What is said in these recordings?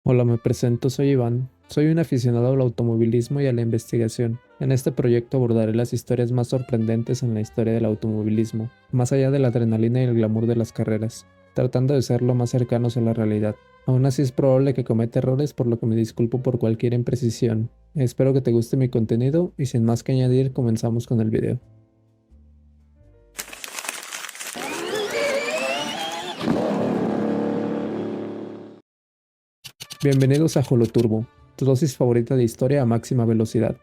Hola, me presento, soy Iván. Soy un aficionado al automovilismo y a la investigación. En este proyecto abordaré las historias más sorprendentes en la historia del automovilismo, más allá de la adrenalina y el glamour de las carreras, tratando de ser lo más cercanos a la realidad. Aún así es probable que cometa errores, por lo que me disculpo por cualquier imprecisión. Espero que te guste mi contenido y sin más que añadir, comenzamos con el video. Bienvenidos a Holoturbo, tu dosis favorita de historia a máxima velocidad.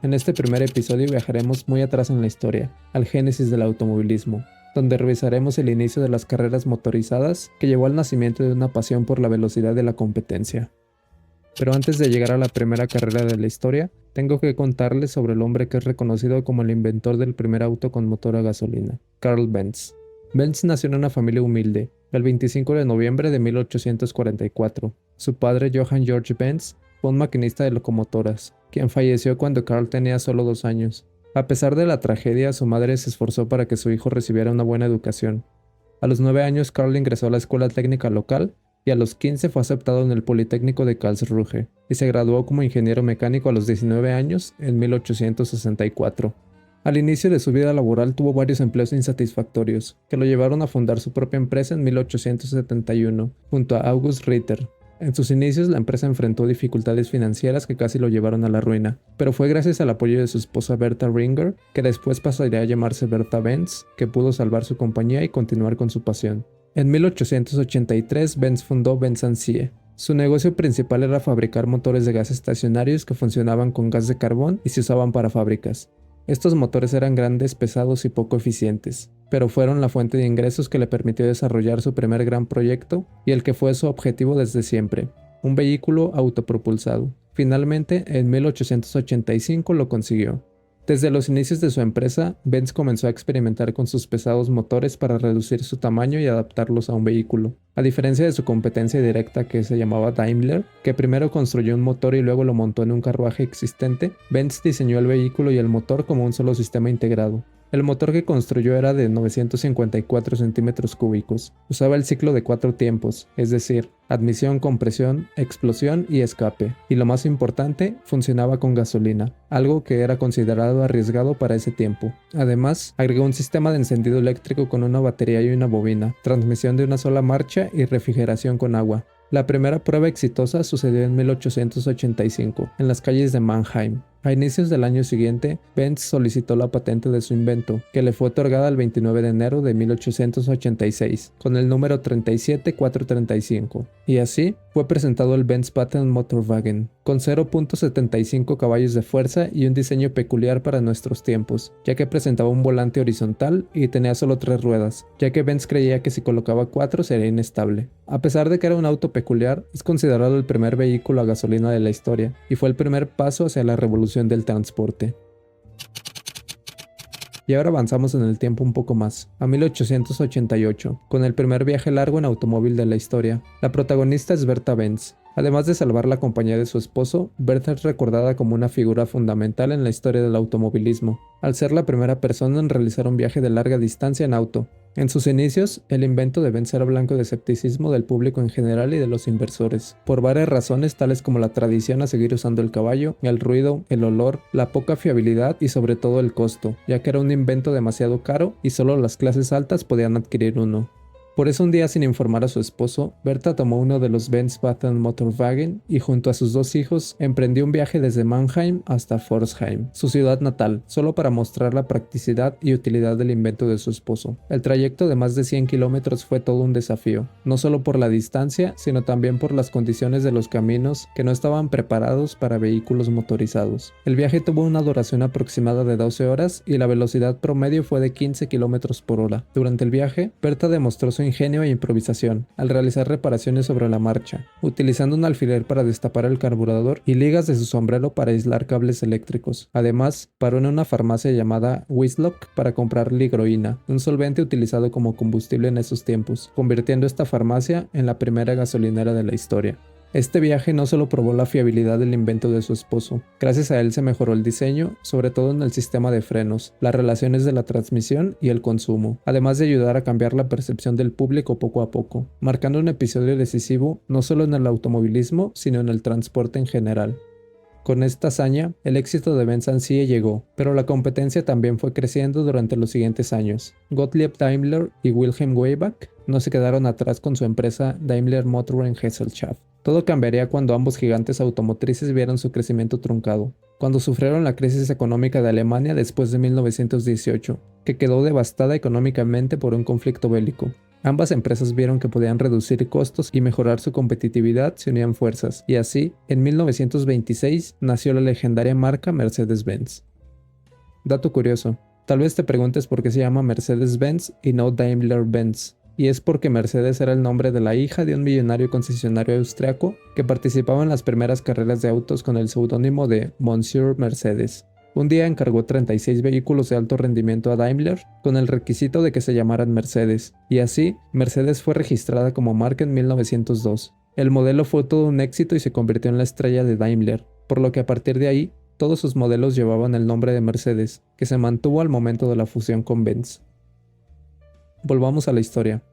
En este primer episodio viajaremos muy atrás en la historia, al génesis del automovilismo, donde revisaremos el inicio de las carreras motorizadas que llevó al nacimiento de una pasión por la velocidad de la competencia. Pero antes de llegar a la primera carrera de la historia, tengo que contarles sobre el hombre que es reconocido como el inventor del primer auto con motor a gasolina, Carl Benz. Benz nació en una familia humilde, el 25 de noviembre de 1844. Su padre, Johann George Benz, fue un maquinista de locomotoras, quien falleció cuando Carl tenía solo 2 años. A pesar de la tragedia, su madre se esforzó para que su hijo recibiera una buena educación. A los 9 años, Carl ingresó a la escuela técnica local y a los 15 fue aceptado en el Politécnico de Karlsruhe y se graduó como ingeniero mecánico a los 19 años en 1864. Al inicio de su vida laboral tuvo varios empleos insatisfactorios, que lo llevaron a fundar su propia empresa en 1871, junto a August Ritter. En sus inicios la empresa enfrentó dificultades financieras que casi lo llevaron a la ruina, pero fue gracias al apoyo de su esposa Bertha Ringer, que después pasaría a llamarse Bertha Benz, que pudo salvar su compañía y continuar con su pasión. En 1883 Benz fundó Benz & Sie. Su negocio principal era fabricar motores de gas estacionarios que funcionaban con gas de carbón y se usaban para fábricas. Estos motores eran grandes, pesados y poco eficientes, pero fueron la fuente de ingresos que le permitió desarrollar su primer gran proyecto y el que fue su objetivo desde siempre, un vehículo autopropulsado. Finalmente, en 1885 lo consiguió. Desde los inicios de su empresa, Benz comenzó a experimentar con sus pesados motores para reducir su tamaño y adaptarlos a un vehículo. A diferencia de su competencia directa que se llamaba Daimler, que primero construyó un motor y luego lo montó en un carruaje existente, Benz diseñó el vehículo y el motor como un solo sistema integrado. El motor que construyó era de 954 centímetros cúbicos. Usaba el ciclo de 4 tiempos, es decir, admisión, compresión, explosión y escape. Y lo más importante, funcionaba con gasolina, algo que era considerado arriesgado para ese tiempo. Además, agregó un sistema de encendido eléctrico con una batería y una bobina, transmisión de una sola marcha y refrigeración con agua. La primera prueba exitosa sucedió en 1885, en las calles de Mannheim. A inicios del año siguiente, Benz solicitó la patente de su invento, que le fue otorgada el 29 de enero de 1886, con el número 37435, y así fue presentado el Benz Patent Motorwagen, con 0.75 caballos de fuerza y un diseño peculiar para nuestros tiempos, ya que presentaba un volante horizontal y tenía solo 3 ruedas, ya que Benz creía que si colocaba 4 sería inestable. A pesar de que era un auto peculiar, es considerado el primer vehículo a gasolina de la historia, y fue el primer paso hacia la revolución del transporte. Y ahora avanzamos en el tiempo un poco más, a 1888, con el primer viaje largo en automóvil de la historia. La protagonista es Bertha Benz. Además de salvar la compañía de su esposo, Bertha es recordada como una figura fundamental en la historia del automovilismo, al ser la primera persona en realizar un viaje de larga distancia en auto. En sus inicios, el invento de Benz era blanco de escepticismo del público en general y de los inversores, por varias razones tales como la tradición a seguir usando el caballo, el ruido, el olor, la poca fiabilidad y sobre todo el costo, ya que era un invento demasiado caro y solo las clases altas podían adquirir uno. Por eso un día, sin informar a su esposo, Bertha tomó uno de los Benz Patent Motorwagen y junto a sus 2 hijos emprendió un viaje desde Mannheim hasta Pforzheim, su ciudad natal, solo para mostrar la practicidad y utilidad del invento de su esposo. El trayecto de más de 100 kilómetros fue todo un desafío, no solo por la distancia, sino también por las condiciones de los caminos que no estaban preparados para vehículos motorizados. El viaje tuvo una duración aproximada de 12 horas y la velocidad promedio fue de 15 kilómetros por hora. Durante el viaje, Bertha demostró su ingenio e improvisación al realizar reparaciones sobre la marcha, utilizando un alfiler para destapar el carburador y ligas de su sombrero para aislar cables eléctricos. Además, paró en una farmacia llamada Wiesloch para comprar ligroína, un solvente utilizado como combustible en esos tiempos, convirtiendo esta farmacia en la primera gasolinera de la historia. Este viaje no solo probó la fiabilidad del invento de su esposo, gracias a él se mejoró el diseño, sobre todo en el sistema de frenos, las relaciones de la transmisión y el consumo, además de ayudar a cambiar la percepción del público poco a poco, marcando un episodio decisivo no solo en el automovilismo, sino en el transporte en general. Con esta hazaña, el éxito de Benz ANSI llegó, pero la competencia también fue creciendo durante los siguientes años. Gottlieb Daimler y Wilhelm Maybach no se quedaron atrás con su empresa Daimler Motor en Gesellschaft. Todo cambiaría cuando ambos gigantes automotrices vieron su crecimiento truncado, cuando sufrieron la crisis económica de Alemania después de 1918, que quedó devastada económicamente por un conflicto bélico. Ambas empresas vieron que podían reducir costos y mejorar su competitividad si unían fuerzas, y así, en 1926, nació la legendaria marca Mercedes-Benz. Dato curioso, tal vez te preguntes por qué se llama Mercedes-Benz y no Daimler-Benz, y es porque Mercedes era el nombre de la hija de un millonario concesionario austriaco que participaba en las primeras carreras de autos con el seudónimo de Monsieur Mercedes. Un día encargó 36 vehículos de alto rendimiento a Daimler con el requisito de que se llamaran Mercedes, y así Mercedes fue registrada como marca en 1902. El modelo fue todo un éxito y se convirtió en la estrella de Daimler, por lo que a partir de ahí todos sus modelos llevaban el nombre de Mercedes, que se mantuvo al momento de la fusión con Benz. Volvamos a la historia.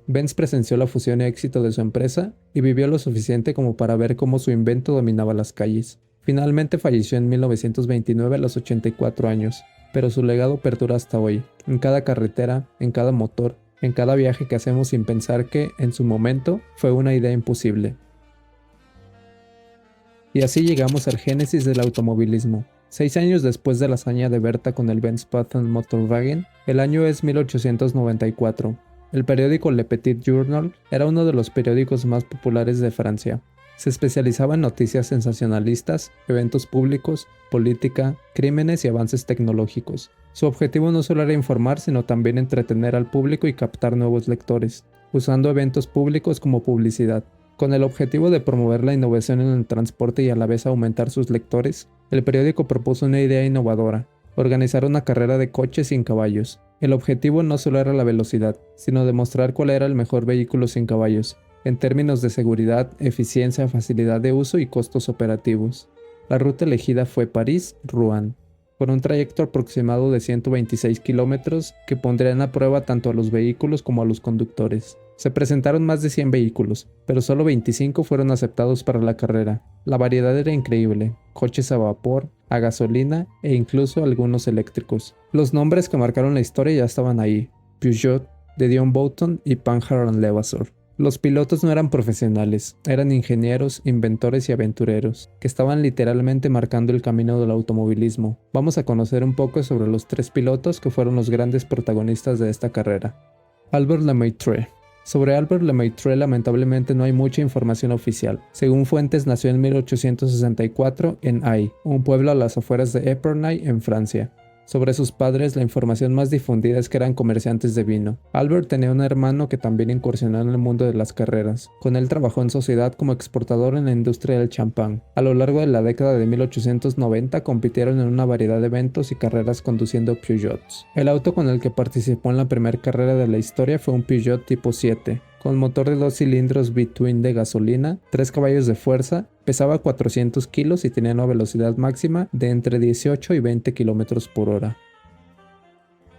Benz presenció la fusión y éxito de su empresa y vivió lo suficiente como para ver cómo su invento dominaba las calles. Finalmente falleció en 1929 a los 84 años, pero su legado perdura hasta hoy, en cada carretera, en cada motor, en cada viaje que hacemos sin pensar que, en su momento, fue una idea imposible. Y así llegamos al génesis del automovilismo. 6 años después de la hazaña de Bertha con el Benz Patent Motorwagen, el año es 1894. El periódico Le Petit Journal era uno de los periódicos más populares de Francia. Se especializaba en noticias sensacionalistas, eventos públicos, política, crímenes y avances tecnológicos. Su objetivo no solo era informar, sino también entretener al público y captar nuevos lectores, usando eventos públicos como publicidad. Con el objetivo de promover la innovación en el transporte y a la vez aumentar sus lectores, el periódico propuso una idea innovadora: organizar una carrera de coches sin caballos. El objetivo no solo era la velocidad, sino demostrar cuál era el mejor vehículo sin caballos, en términos de seguridad, eficiencia, facilidad de uso y costos operativos. La ruta elegida fue París-Rouen, con un trayecto aproximado de 126 kilómetros que pondrían a prueba tanto a los vehículos como a los conductores. Se presentaron más de 100 vehículos, pero solo 25 fueron aceptados para la carrera. La variedad era increíble: coches a vapor, a gasolina e incluso algunos eléctricos. Los nombres que marcaron la historia ya estaban ahí: Peugeot, de Dion Bouton y Panhard Levasseur. Los pilotos no eran profesionales, eran ingenieros, inventores y aventureros, que estaban literalmente marcando el camino del automovilismo. Vamos a conocer un poco sobre los 3 pilotos que fueron los grandes protagonistas de esta carrera. Albert Lemaitre. Sobre Albert Lemaitre lamentablemente no hay mucha información oficial. Según fuentes, nació en 1864 en Ay, un pueblo a las afueras de Epernay, en Francia. Sobre sus padres, la información más difundida es que eran comerciantes de vino. Albert tenía un hermano que también incursionó en el mundo de las carreras. Con él trabajó en sociedad como exportador en la industria del champán. A lo largo de la década de 1890 compitieron en una variedad de eventos y carreras conduciendo Peugeots. El auto con el que participó en la primera carrera de la historia fue un Peugeot tipo 7. Con motor de 2 cilindros B-twin de gasolina, 3 caballos de fuerza, pesaba 400 kilos y tenía una velocidad máxima de entre 18 y 20 km por hora.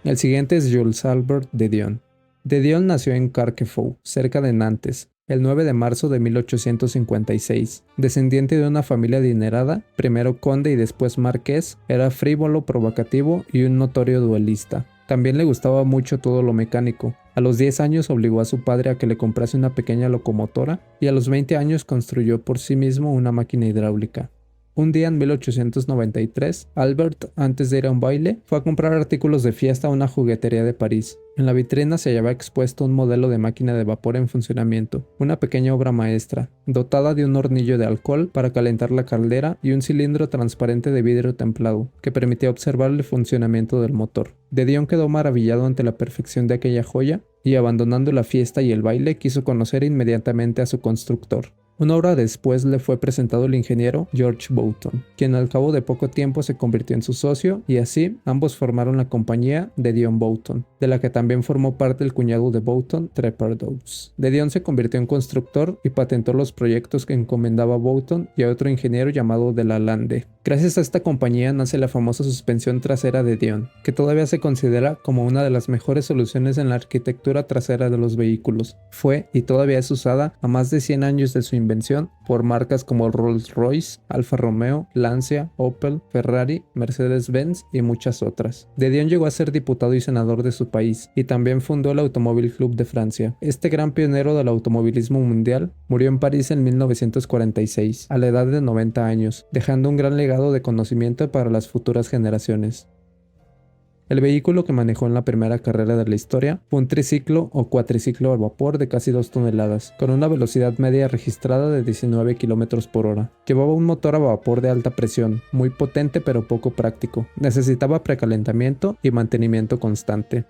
El siguiente es Jules Albert de Dion. De Dion nació en Carquefou, cerca de Nantes, el 9 de marzo de 1856. Descendiente de una familia adinerada, primero conde y después marqués, era frívolo, provocativo y un notorio duelista. También le gustaba mucho todo lo mecánico. A los 10 años obligó a su padre a que le comprase una pequeña locomotora y a los 20 años construyó por sí mismo una máquina hidráulica. Un día en 1893, Albert, antes de ir a un baile, fue a comprar artículos de fiesta a una juguetería de París. En la vitrina se hallaba expuesto un modelo de máquina de vapor en funcionamiento, una pequeña obra maestra, dotada de un hornillo de alcohol para calentar la caldera y un cilindro transparente de vidrio templado, que permitía observar el funcionamiento del motor. De Dion quedó maravillado ante la perfección de aquella joya y, abandonando la fiesta y el baile, quiso conocer inmediatamente a su constructor. Una hora después le fue presentado el ingeniero George Boulton, quien al cabo de poco tiempo se convirtió en su socio y así ambos formaron la compañía de Dion Boughton, de la que también formó parte el cuñado de Boulton, Trevor Downes. De Dion se convirtió en constructor y patentó los proyectos que encomendaba a Boulton y a otro ingeniero llamado Delalande. Gracias a esta compañía nace la famosa suspensión trasera de Dion, que todavía se considera como una de las mejores soluciones en la arquitectura trasera de los vehículos. Fue y todavía es usada a más de 100 años de su invención por marcas como Rolls-Royce, Alfa Romeo, Lancia, Opel, Ferrari, Mercedes-Benz y muchas otras. De Dion llegó a ser diputado y senador de su país y también fundó el Automóvil Club de Francia. Este gran pionero del automovilismo mundial murió en París en 1946, a la edad de 90 años, dejando un gran legado de conocimiento para las futuras generaciones. El vehículo que manejó en la primera carrera de la historia fue un triciclo o cuatriciclo a vapor de casi 2 toneladas, con una velocidad media registrada de 19 km por hora. Llevaba un motor a vapor de alta presión, muy potente pero poco práctico. Necesitaba precalentamiento y mantenimiento constante.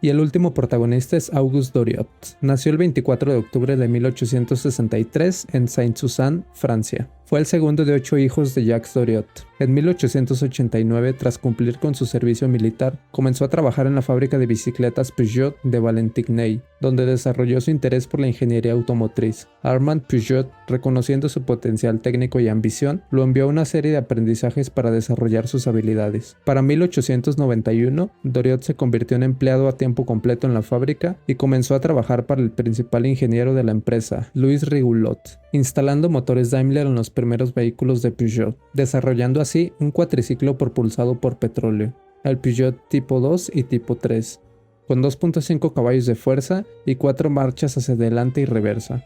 Y el último protagonista es Auguste Doriot. Nació el 24 de octubre de 1863 en Saint-Suzanne, Francia. Fue el segundo de 8 hijos de Jacques Doriot. En 1889, tras cumplir con su servicio militar, comenzó a trabajar en la fábrica de bicicletas Peugeot de Valentigney, donde desarrolló su interés por la ingeniería automotriz. Armand Peugeot, reconociendo su potencial técnico y ambición, lo envió a una serie de aprendizajes para desarrollar sus habilidades. Para 1891, Doriot se convirtió en empleado a tiempo completo en la fábrica y comenzó a trabajar para el principal ingeniero de la empresa, Louis Rigoulot, instalando motores Daimler en los primeros vehículos de Peugeot, desarrollando así un cuatriciclo propulsado por petróleo, el Peugeot tipo 2 y tipo 3, con 2.5 caballos de fuerza y 4 marchas hacia adelante y reversa.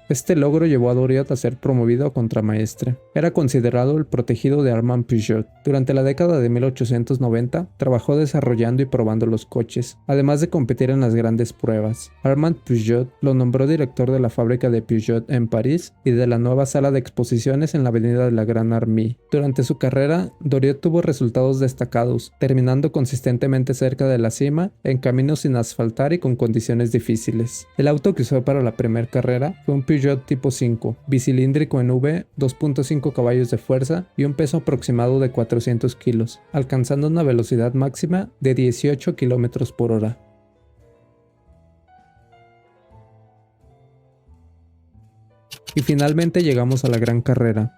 Este logro llevó a Doriot a ser promovido a contramaestre. Era considerado el protegido de Armand Peugeot. Durante la década de 1890, trabajó desarrollando y probando los coches, además de competir en las grandes pruebas. Armand Peugeot lo nombró director de la fábrica de Peugeot en París y de la nueva sala de exposiciones en la avenida de la Grande Armée. Durante su carrera, Doriot tuvo resultados destacados, terminando consistentemente cerca de la cima, en caminos sin asfaltar y con condiciones difíciles. El auto que usó para la primera carrera fue un Peugeot tipo 5, bicilíndrico en V, 2.5 caballos de fuerza y un peso aproximado de 400 kilos, alcanzando una velocidad máxima de 18 km por hora. Y finalmente llegamos a la gran carrera.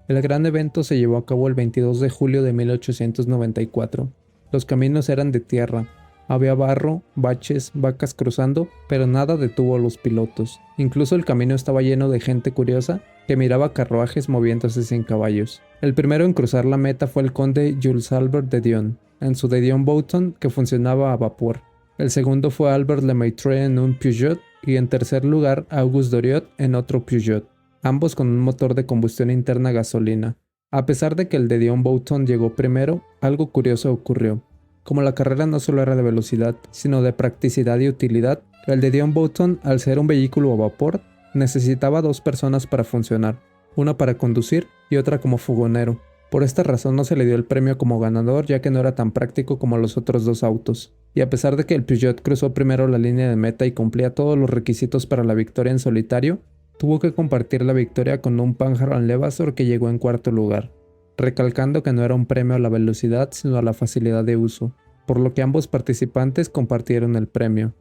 El gran evento se llevó a cabo el 22 de julio de 1894. Los caminos eran de tierra. Había barro, baches, vacas cruzando, pero nada detuvo a los pilotos. Incluso el camino estaba lleno de gente curiosa que miraba carruajes moviéndose sin caballos. El primero en cruzar la meta fue el conde Jules Albert de Dion, en su de Dion Boughton que funcionaba a vapor. El segundo fue Albert Lemaitre en un Peugeot y en tercer lugar Auguste Doriot en otro Peugeot, ambos con un motor de combustión interna a gasolina. A pesar de que el de Dion Boughton llegó primero, algo curioso ocurrió. Como la carrera no solo era de velocidad, sino de practicidad y utilidad, el de Dion Boughton, al ser un vehículo a vapor, necesitaba 2 personas para funcionar, una para conducir y otra como fogonero. Por esta razón no se le dio el premio como ganador, ya que no era tan práctico como los otros 2 autos. Y a pesar de que el Peugeot cruzó primero la línea de meta y cumplía todos los requisitos para la victoria en solitario, tuvo que compartir la victoria con un Panhard Levasseur que llegó en cuarto lugar, recalcando que no era un premio a la velocidad sino a la facilidad de uso, por lo que ambos participantes compartieron el premio.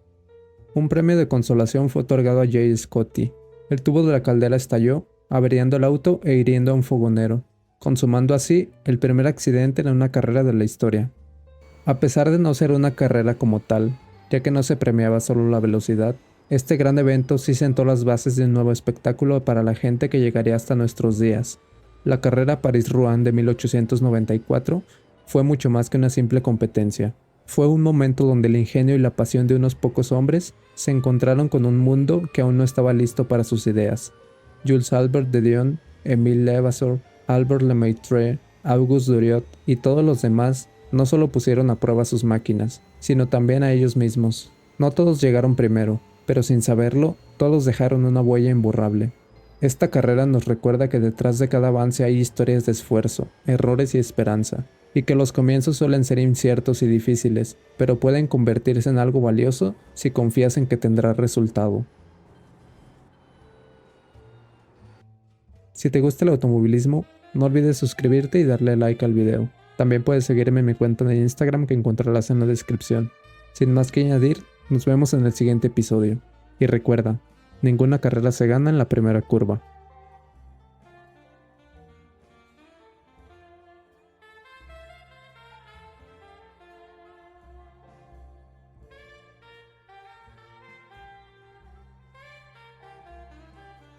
Un premio de consolación fue otorgado a Jay Scotty. El tubo de la caldera estalló, averiando el auto e hiriendo a un fogonero, consumando así el primer accidente en una carrera de la historia. A pesar de no ser una carrera como tal, ya que no se premiaba solo la velocidad, este gran evento sí sentó las bases de un nuevo espectáculo para la gente que llegaría hasta nuestros días. La carrera París-Rouen de 1894 fue mucho más que una simple competencia. Fue un momento donde el ingenio y la pasión de unos pocos hombres se encontraron con un mundo que aún no estaba listo para sus ideas. Jules Albert de Dion, Émile Levasseur, Albert Lemaitre, Auguste Doriot y todos los demás no solo pusieron a prueba sus máquinas, sino también a ellos mismos. No todos llegaron primero, pero sin saberlo, todos dejaron una huella imborrable. Esta carrera nos recuerda que detrás de cada avance hay historias de esfuerzo, errores y esperanza, y que los comienzos suelen ser inciertos y difíciles, pero pueden convertirse en algo valioso si confías en que tendrá resultado. Si te gusta el automovilismo, no olvides suscribirte y darle like al video. También puedes seguirme en mi cuenta de Instagram que encontrarás en la descripción. Sin más que añadir, nos vemos en el siguiente episodio. Y recuerda, ninguna carrera se gana en la primera curva.